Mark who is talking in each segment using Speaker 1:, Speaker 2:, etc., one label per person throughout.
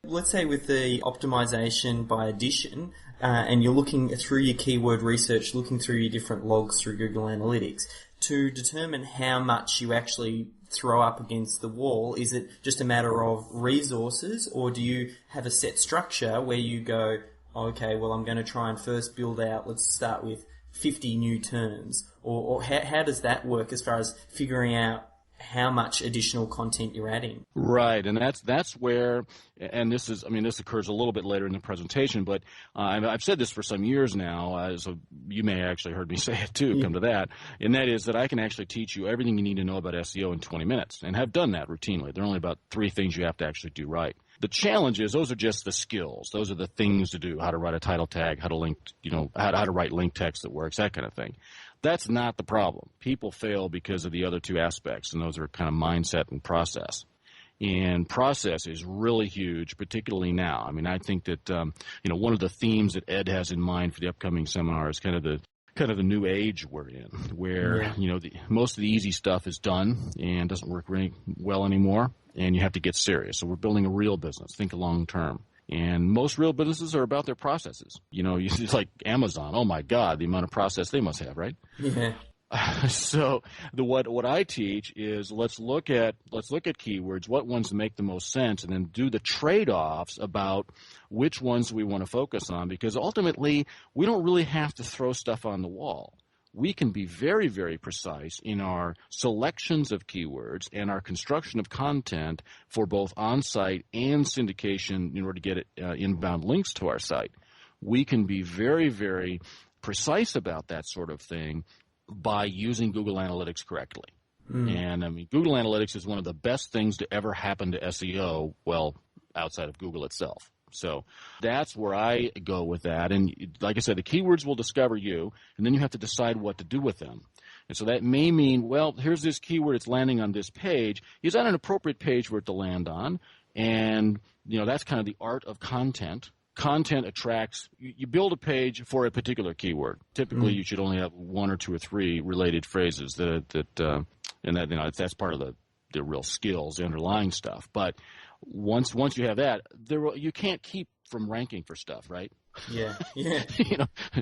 Speaker 1: Let's say with the optimization by addition, and you're looking through your keyword research, looking through your different logs through Google Analytics, to determine how much you actually throw up against the wall, is it just a matter of resources, or do you have a set structure where you go, okay, well, I'm going to try and first build out, let's start with 50 new terms, or how does that work as far as figuring out how much additional content you're adding?
Speaker 2: Right, and that's where, and this occurs a little bit later in the presentation, but I've said this for some years now, so you may actually heard me say it too, come to that, and that is that I can actually teach you everything you need to know about SEO in 20 minutes, and have done that routinely. There are only about 3 things you have to actually do right. The challenge is those are just the skills. Those are the things to do, how to write a title tag, how to link, how to write link text that works, that kind of thing. That's not the problem. People fail because of the other 2 aspects, and those are kind of mindset and process. And process is really huge, particularly now. I mean, I think that one of the themes that Ed has in mind for the upcoming seminar is kind of the new age we're in, where most of the easy stuff is done and doesn't work really well anymore, and you have to get serious. So we're building a real business. Think long term. And most real businesses are about their processes. It's like Amazon. Oh my God, the amount of process they must have, right?
Speaker 1: Yeah.
Speaker 2: So what I teach is let's look at keywords, what ones make the most sense, and then do the trade-offs about which ones we want to focus on, because ultimately we don't really have to throw stuff on the wall. We can be very, very precise in our selections of keywords and our construction of content for both on-site and syndication in order to get inbound links to our site. We can be very, very precise about that sort of thing by using Google Analytics correctly. And I mean, Google Analytics is one of the best things to ever happen to SEO, well, outside of Google itself. So that's where I go with that. And like I said, the keywords will discover you, and then you have to decide what to do with them. And so that may mean, well, here's this keyword, it's landing on this page. Is that an appropriate page for it to land on? And, that's kind of the art of content. Content attracts, you build a page for a particular keyword. Typically, you should only have 1 or 2 or 3 related phrases that's part of the real skills, the underlying stuff. But once you have that, you can't keep from ranking for stuff, right?
Speaker 1: Yeah.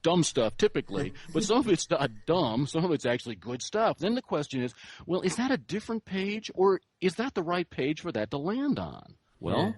Speaker 2: Dumb stuff typically, but some of it's not dumb, some of it's actually good stuff. Then the question is, well, is that a different page, or is that the right page for that to land on? Well,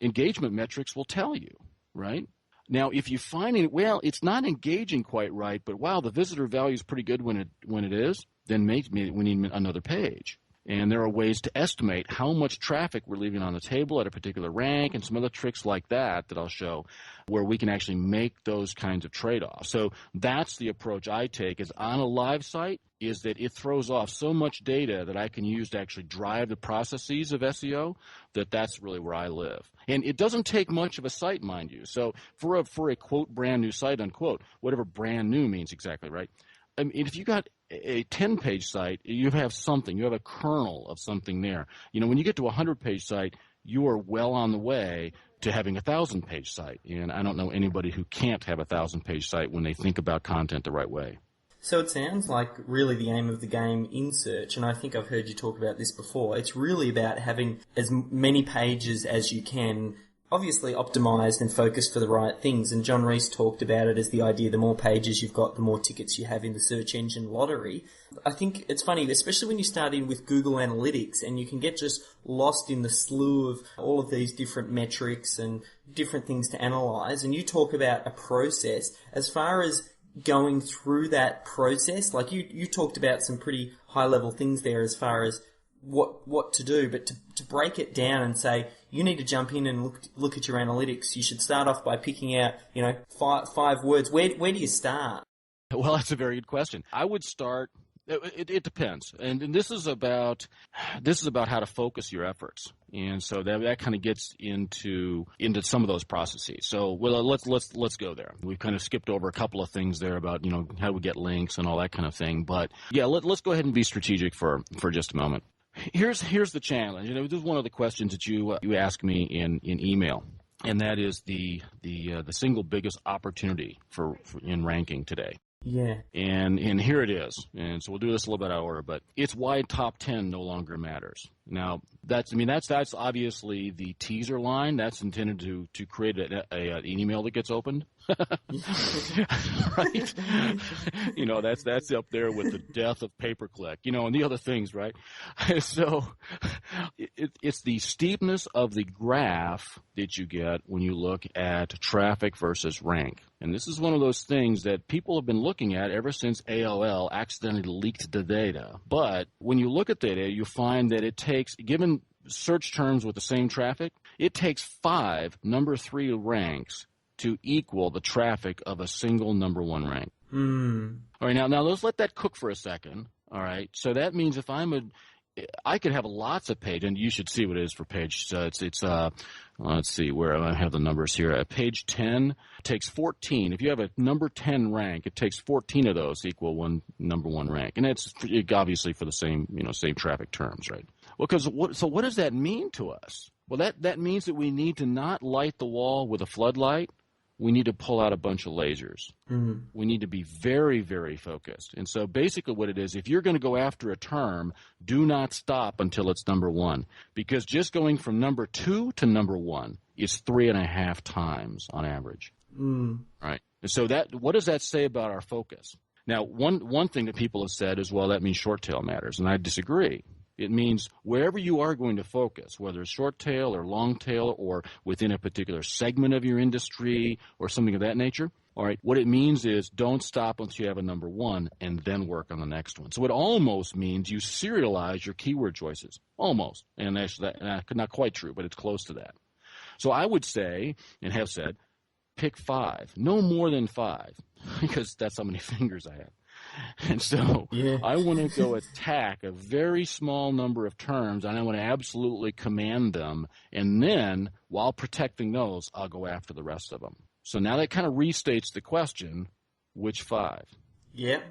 Speaker 2: engagement metrics will tell you, right? Now, if you find it, well, it's not engaging quite right, but wow, the visitor value is pretty good when it is, then we need another page. And there are ways to estimate how much traffic we're leaving on the table at a particular rank, and some other tricks like that I'll show, where we can actually make those kinds of trade-offs. So that's the approach I take, is on a live site, is that it throws off so much data that I can use to actually drive the processes of SEO, that's really where I live. And it doesn't take much of a site, mind you. So for a quote brand new site, unquote, whatever brand new means exactly, right? I mean, if you got a 10-page site, you have something. You have a kernel of something there. When you get to a 100-page site, you are well on the way to having a 1,000-page site. And I don't know anybody who can't have a 1,000-page site when they think about content the right way.
Speaker 1: So it sounds like really the aim of the game in search, and I think I've heard you talk about this before, it's really about having as many pages as you can, obviously optimized and focused for the right things. And John Reese talked about it as the idea, the more pages you've got, the more tickets you have in the search engine lottery. I think it's funny, especially when you start in with Google Analytics and you can get just lost in the slew of all of these different metrics and different things to analyze. And you talk about a process. As far as going through that process, like you talked about some pretty high level things there as far as what to do, but to break it down and say, you need to jump in and look at your analytics. You should start off by picking out, five words. Where do you start?
Speaker 2: Well, that's a very good question. I would start. It depends, and this is about how to focus your efforts, and so that kind of gets into some of those processes. So, well, let's go there. We've kind of skipped over a couple of things there about how we get links and all that kind of thing, but yeah, let's go ahead and be strategic for just a moment. Here's the challenge. This is one of the questions that you ask me in email, and that is the single biggest opportunity for in ranking today.
Speaker 1: Yeah.
Speaker 2: And here it is. And so we'll do this a little bit out of order, but it's why top 10 no longer matters. Now, that's obviously the teaser line. That's intended to create an email that gets opened. Right? That's up there with the death of pay-per-click, and the other things, right? So it's the steepness of the graph that you get when you look at traffic versus rank. And this is one of those things that people have been looking at ever since AOL accidentally leaked the data. But when you look at the data, you find that it takes, given search terms with the same traffic, it takes 5 number 3 ranks to equal the traffic of a single number 1 rank. All right, now let's let that cook for a second. All right, so that means if I could have lots of page, and you should see what it is for page. So let's see where I have the numbers here. Page 10 takes 14. If you have a number 10 rank, it takes 14 of those to equal one number 1 rank, and it's obviously for the same traffic terms, right? Well, so what does that mean to us? Well, that means that we need to not light the wall with a floodlight. We need to pull out a bunch of lasers. Mm-hmm. We need to be very, very focused. And so basically what it is, if you're going to go after a term, do not stop until it's number 1. Because just going from number 2 to number 1 is 3.5 times on average. Right? And so what does that say about our focus? Now, one thing that people have said is, well, that means short tail matters. And I disagree. It means wherever you are going to focus, whether it's short tail or long tail or within a particular segment of your industry or something of that nature, all right, what it means is don't stop until you have a number 1 and then work on the next one. So it almost means you serialize your keyword choices. Almost. And that's not quite true, but it's close to that. So I would say, and have said, pick 5. No more than 5, because that's how many fingers I have. And so I want to go attack a very small number of terms, and I want to absolutely command them. And then, while protecting those, I'll go after the rest of them. So now that kind of restates the question, which 5?
Speaker 1: Yep.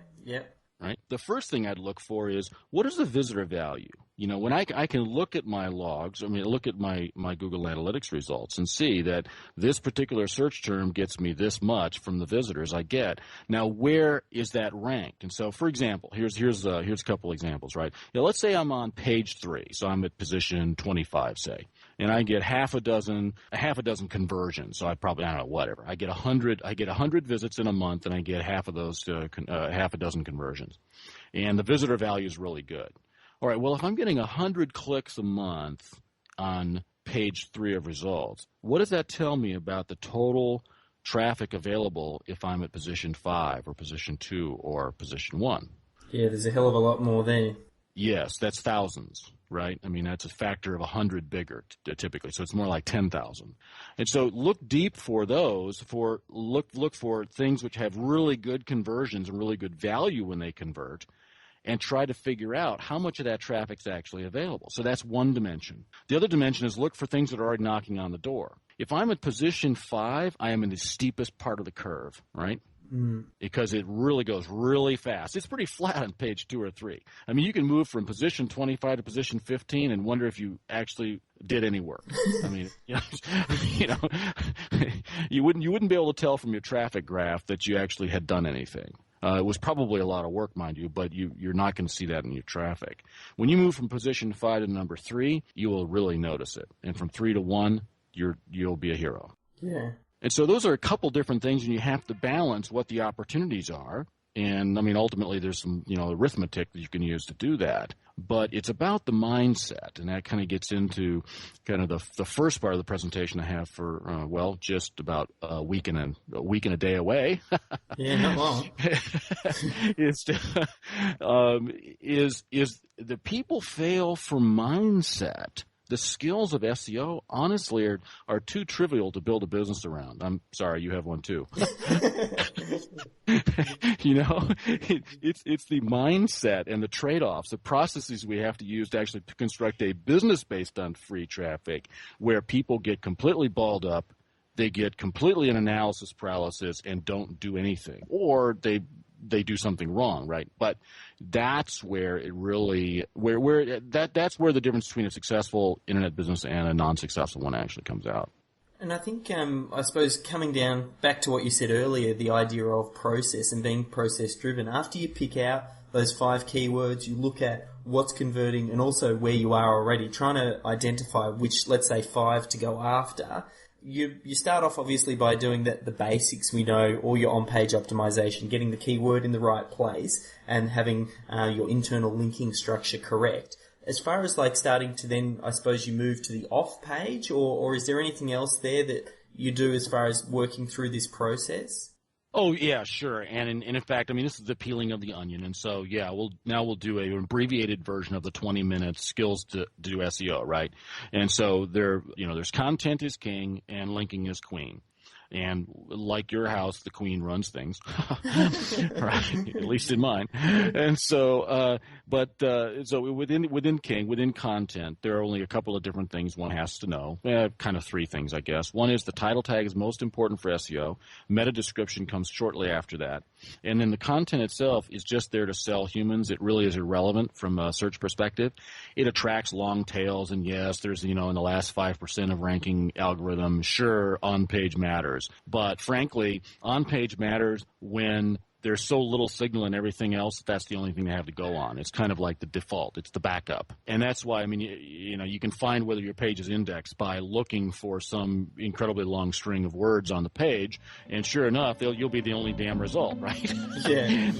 Speaker 2: Right? The first thing I'd look for is, what is the visitor value? When I can look at my logs, look at my Google Analytics results and see that this particular search term gets me this much from the visitors I get. Now, where is that ranked? And so, for example, here's a couple examples, right? Let's say I'm on page 3, so I'm at position 25, say, and I get half a dozen conversions. So I don't know, whatever. I get 100 visits in a month, and I get half of those half a dozen conversions, and the visitor value is really good. All right, well, if I'm getting 100 clicks a month on page 3 of results, what does that tell me about the total traffic available if I'm at position 5 or position 2 or position 1?
Speaker 1: Yeah, there's a hell of a lot more there.
Speaker 2: Yes, that's thousands, right? That's a factor of 100 bigger typically, so it's more like 10,000. And so look deep for those, look for things which have really good conversions and really good value when they convert, and try to figure out how much of that traffic is actually available. So that's one dimension. The other dimension is look for things that are already knocking on the door. If I'm at position 5, I am in the steepest part of the curve, right? Because it really goes really fast. It's pretty flat on page 2 or 3. You can move from position 25 to position 15 and wonder if you actually did any work. You wouldn't be able to tell from your traffic graph that you actually had done anything. It was probably a lot of work, mind you, but you're not going to see that in your traffic. When you move from position 5 to number 3, you will really notice it. And from 3 to 1, you'll be a hero.
Speaker 1: Yeah.
Speaker 2: And so those are a couple different things, and you have to balance what the opportunities are. And, ultimately there's some, arithmetic that you can use to do that. But it's about the mindset, and that kind of gets into kind of the first part of the presentation I have for, just about a week and a day away.
Speaker 1: Yeah, not long.
Speaker 2: is the people fail for mindset. The skills of SEO, honestly, are too trivial to build a business around. I'm sorry, you have one too. It's the mindset and the trade-offs, the processes we have to use to actually construct a business based on free traffic, where people get completely balled up, they get completely in analysis paralysis and don't do anything, or they do something wrong, right? But that's where it really that's where the difference between a successful internet business and a non-successful one actually comes out.
Speaker 1: And I think, I suppose, coming down back to what you said earlier, the idea of process and being process driven, after you pick out those 5 keywords, you look at what's converting and also where you are already, trying to identify which, let's say, 5 to go after. You start off obviously by doing the basics. We know all your on-page optimization, getting the keyword in the right place and having your internal linking structure correct. As far as like starting to then, I suppose you move to the off page, or is there anything else there that you do as far as working through this process?
Speaker 2: Oh yeah, sure. And in fact, I mean, this is the peeling of the onion. And so yeah, we'll do an abbreviated version of the 20-minute skills to do SEO, right? And so there's content is king and linking is queen. And like your house, the queen runs things, right? At least in mine. And so, so within King, within content, there are only a couple of different things one has to know. Kind of 3 things, I guess. One is the title tag is most important for SEO. Meta description comes shortly after that. And then the content itself is just there to sell humans. It really is irrelevant from a search perspective. It attracts long tails, and yes, there's, in the last 5% of ranking algorithm, sure, on-page matters. But frankly, on-page matters when there's so little signal and everything else that's the only thing they have to go on. It's kind of like the default. It's the backup. And that's why, I mean, you can find whether your page is indexed by looking for some incredibly long string of words on the page, and sure enough, you'll be the only damn result, right?
Speaker 1: Yeah.